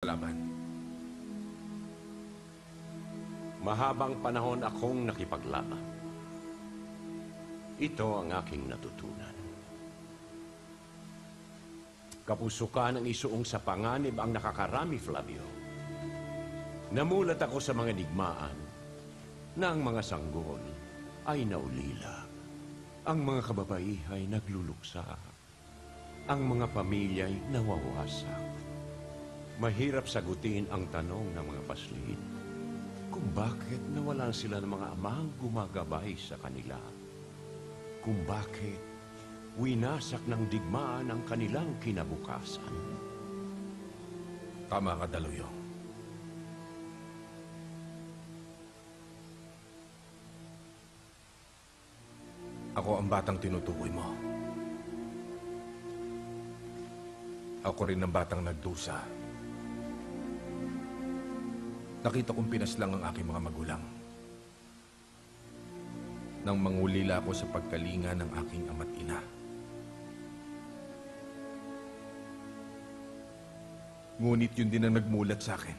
Laban. Mahabang panahon akong nakipaglaban. Ito ang aking natutunan. Kapusukan ang isuong sa panganib ang nakakarami, Flavio. Namulat ako sa mga digmaan na ang mga sanggol ay naulila. Ang mga kababaihan ay nagluluksa. Ang mga pamilya'y nawawasak. Mahirap sagutin ang tanong ng mga paslid kung bakit nawalan sila ng mga amang gumagabay sa kanila. Kung bakit winasak ng digmaan ang kanilang kinabukasan. Tama ka, Daluyong. Ako ang batang tinutukoy mo. Ako rin ang batang nagdusa. Nakita kong pinaslang ang aking mga magulang. Nang mangulila ako sa pagkalinga ng aking ama't ina. Ngunit yun din ang nagmulat sa akin.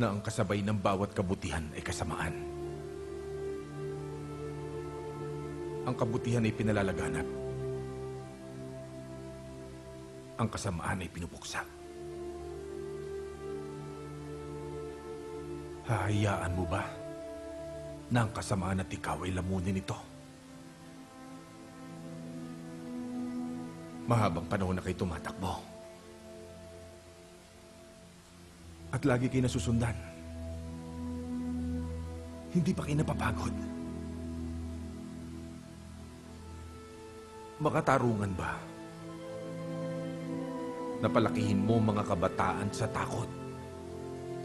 Na ang kasabay ng bawat kabutihan ay kasamaan. Ang kabutihan ay pinalalaganap. Ang kasamaan ay pinupuksa. Hahayaan mo ba na ang kasamaan at ikaw ay lamunin ito? Mahabang panahon na kayo tumatakbo. At lagi kayo nasusundan. Hindi pa kayo napapagod. Makatarungan ba? Napalakihin mo mga kabataan sa takot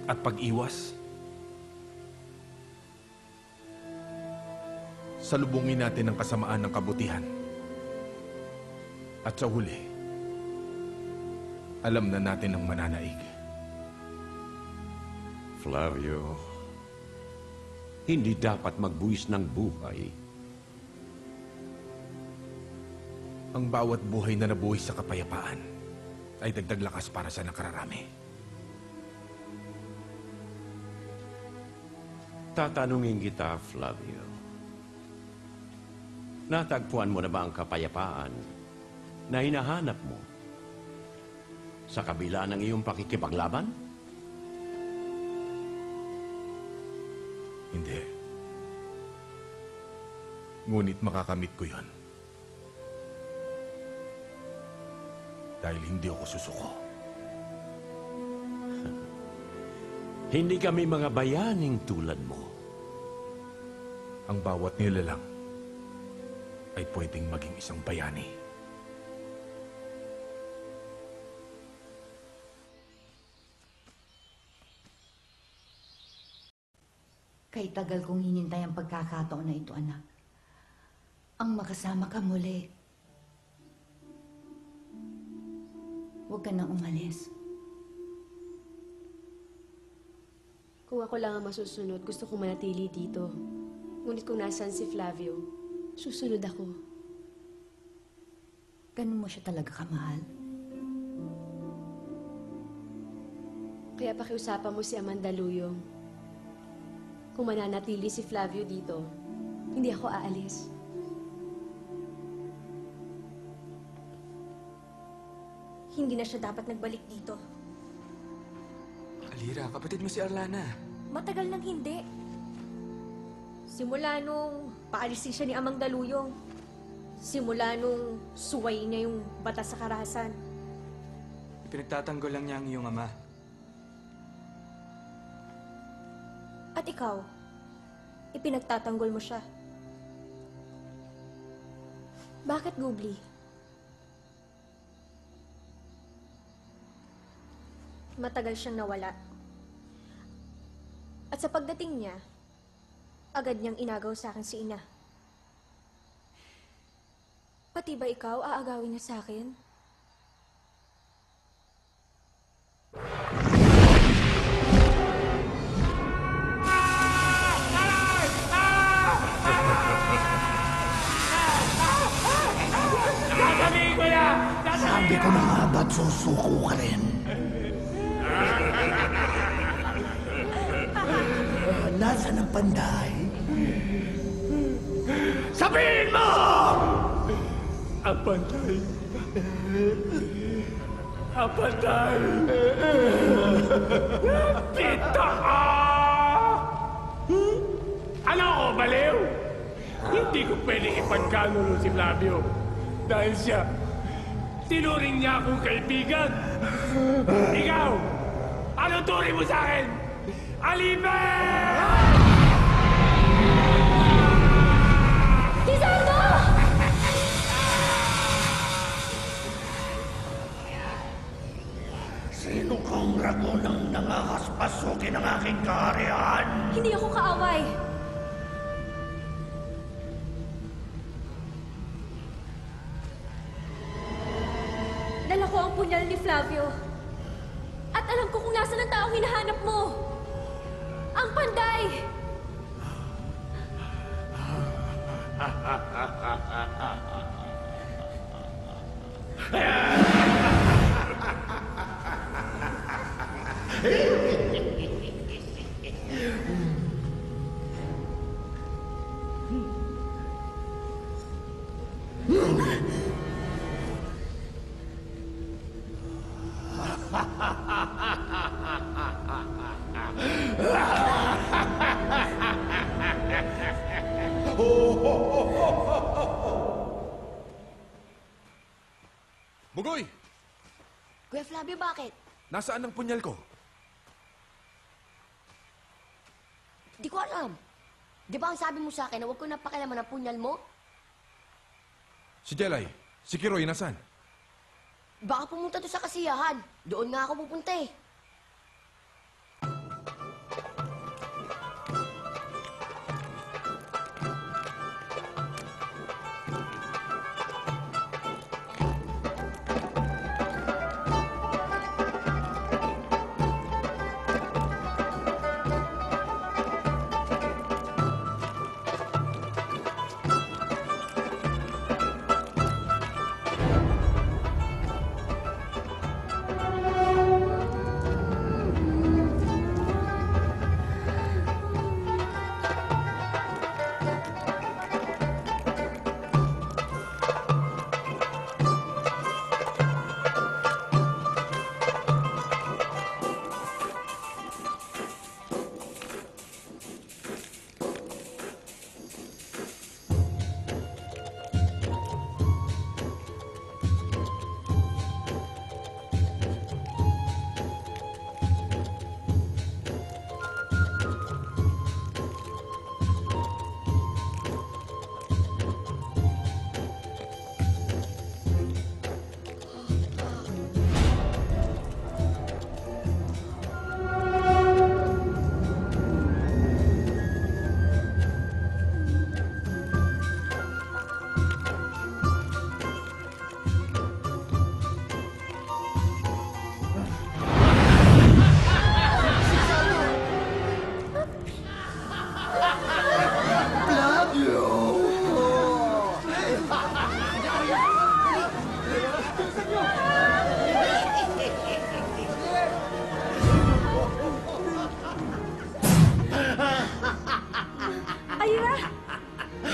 at pag-iwas? Salubungin natin ang kasamaan ng kabutihan. At sa huli, alam na natin ang mananaig. Flavio, hindi dapat magbuwis ng buhay. Ang bawat buhay na nabuhay sa kapayapaan ay dagdag lakas para sa nakararami. Tatanungin kita, Flavio. Natagpuan mo na ba ang kapayapaan na hinahanap mo sa kabila ng iyong pakikipaglaban? Hindi. Ngunit makakamit ko yon. Dahil hindi ako susuko. Hindi kami mga bayaning tulad mo. Ang bawat nilalang ay pwedeng maging isang bayani. Kay tagal kong hinintay ang pagkakataon na ito, anak. Ang makasama ka muli. Huwag ka nang umalis. Kung ako lang ang masusunod, gusto kong manatili dito. Ngunit kung nasaan si Flavio, susunod ako. Ganun mo siya talaga kamahal? Kaya pakiusapan mo si Amanda Luyong. Kung mananatili si Flavio dito, hindi ako aalis. Hindi na siya dapat nagbalik dito. Alira, kapatid mo si Arlana. Matagal nang hindi. Simula nung paalisin siya ni Amang Daluyong. Simula nung suway niya yung batas sa karahasan. Pinagtatanggol lang niya ang iyong ama. At ikaw, ipinagtatanggol mo siya. Bakit, Gubli? Matagal siyang nawala. At sa pagdating niya, agad niyang inagaw sa akin si Ina. Pati ba ikaw aagawin niya sa akin? Sabi ko na nga ba't susuko ka rin? Nasaan ang panday? Sabihin mo! Ang pantay. Ang pantay. Pita ka! Ano ko, baliw? Hindi ko pwedeng ipagkanulo si Flavio. Dahil siya, tinuring niya akong kaibigan. Ikaw, ano turing mo sa akin? Alibe! Lizardo! Sino kang ragonang nangahaspasukin ng aking kaharian? Hindi ako kaaway. Dala ko ang punyal ni Flavio. At alam ko kung nasa ng taong hinahanap mo. Ang panday! Bugoy! Kuya Flavio, bakit? Nasaan ang punyal ko? Di ko alam. Di ba ang sabi mo sa akin na huwag ko na pakialaman ang punyal mo? Si Jelay, si Kiroy, nasaan? Baka pumunta to sa kasiyahan. Doon nga ako pupunta eh.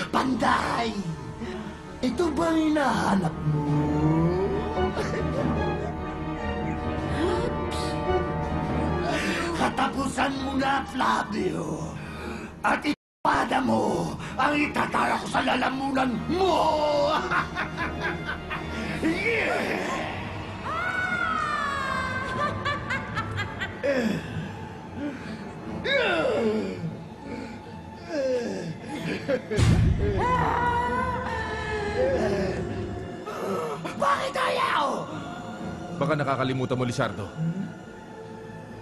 Panday! Ito ba ang hinahanap mo? Katapusan mo na, Flavio! At ipada mo ang itatala ko sa lalamunan mo! Bakit ayaw? Baka nakakalimutan mo, Lizardo.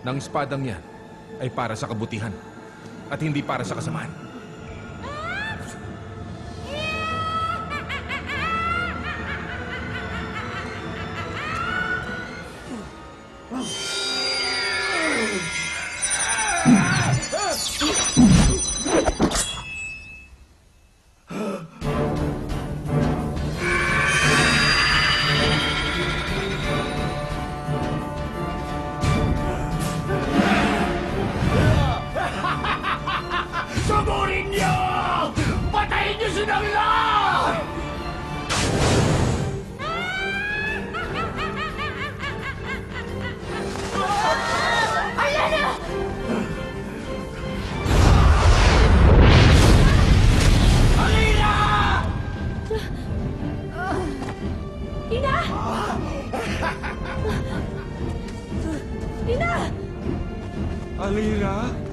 Nang espadang yan ay para sa kabutihan at hindi para sa kasamaan. Alira?